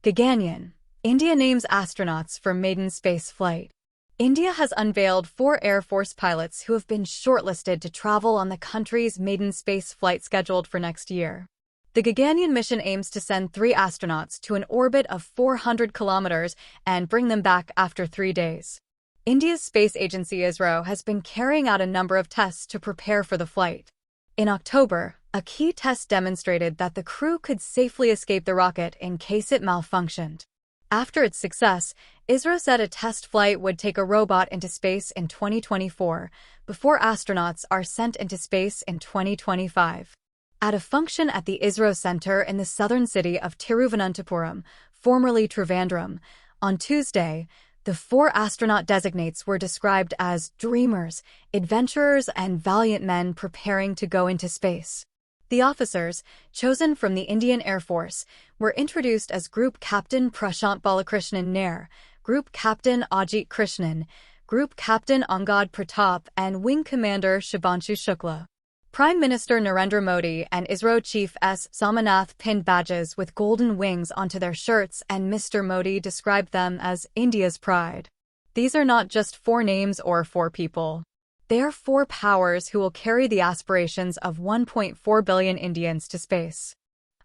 Gaganyaan, India names astronauts for maiden space flight. India has unveiled 4 Air Force pilots who have been shortlisted to travel on the country's maiden space flight scheduled for next year. The Gaganyaan mission aims to send 3 astronauts to an orbit of 400 kilometers and bring them back after 3 days. India's space agency ISRO has been carrying out a number of tests to prepare for the flight. In October, a key test demonstrated that the crew could safely escape the rocket in case it malfunctioned. After its success, ISRO said a test flight would take a robot into space in 2024, before astronauts are sent into space in 2025. At a function at the ISRO Center in the southern city of Tiruvananthapuram, formerly Trivandrum, on Tuesday, the 4 astronaut designates were described as dreamers, adventurers, and valiant men preparing to go into space. The officers, chosen from the Indian Air Force, were introduced as Group Captain Prashant Balakrishnan Nair, Group Captain Ajit Krishnan, Group Captain Angad Pratap, and Wing Commander Shubhanshu Shukla. Prime Minister Narendra Modi and ISRO Chief S. Somanath pinned badges with golden wings onto their shirts, and Mr. Modi described them as India's pride. These are not just 4 names or 4 people. They are 4 powers who will carry the aspirations of 1.4 billion Indians to space.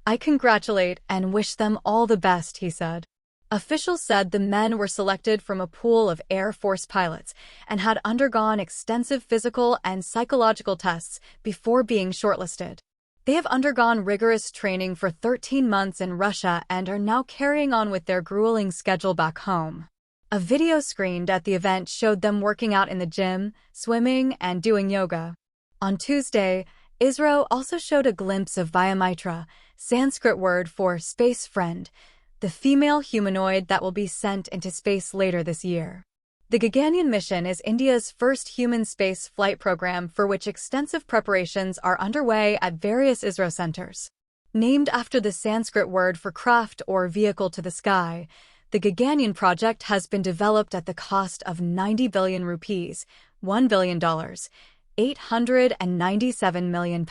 I congratulate and wish them all the best, he said. Officials said the men were selected from a pool of Air Force pilots and had undergone extensive physical and psychological tests before being shortlisted. They have undergone rigorous training for 13 months in Russia and are now carrying on with their grueling schedule back home. A video screened at the event showed them working out in the gym, swimming, and doing yoga. On Tuesday, ISRO also showed a glimpse of Vyamitra, Sanskrit word for space friend, the female humanoid that will be sent into space later this year. The Gaganyaan mission is India's first human space flight program, for which extensive preparations are underway at various ISRO centers. Named after the Sanskrit word for craft or vehicle to the sky, the Gaganyaan project has been developed at the cost of 90 billion rupees, $1 billion, £897 million.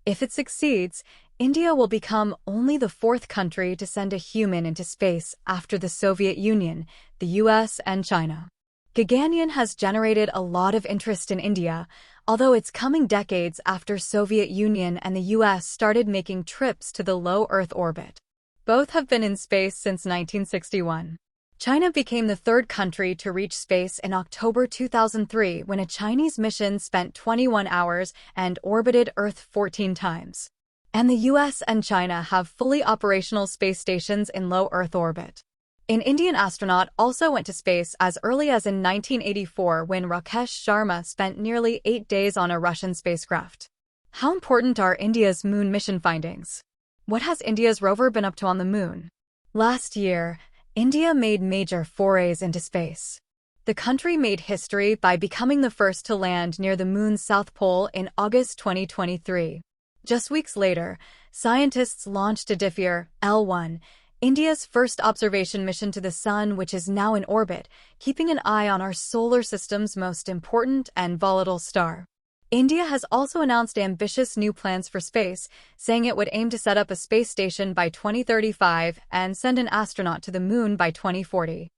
If it succeeds, India will become only the 4th country to send a human into space after the Soviet Union, the US, and China. Gaganyaan has generated a lot of interest in India, although it's coming decades after Soviet Union and the US started making trips to the low Earth orbit. Both have been in space since 1961. China became the 3rd country to reach space in October 2003 when a Chinese mission spent 21 hours and orbited Earth 14 times. And the US and China have fully operational space stations in low Earth orbit. An Indian astronaut also went to space as early as in 1984 when Rakesh Sharma spent nearly 8 days on a Russian spacecraft. How important are India's moon mission findings? What has India's rover been up to on the moon? Last year, India made major forays into space. The country made history by becoming the first to land near the moon's south pole in August 2023. Just weeks later, scientists launched Aditya L1, India's first observation mission to the Sun, which is now in orbit, keeping an eye on our solar system's most important and volatile star. India has also announced ambitious new plans for space, saying it would aim to set up a space station by 2035 and send an astronaut to the moon by 2040.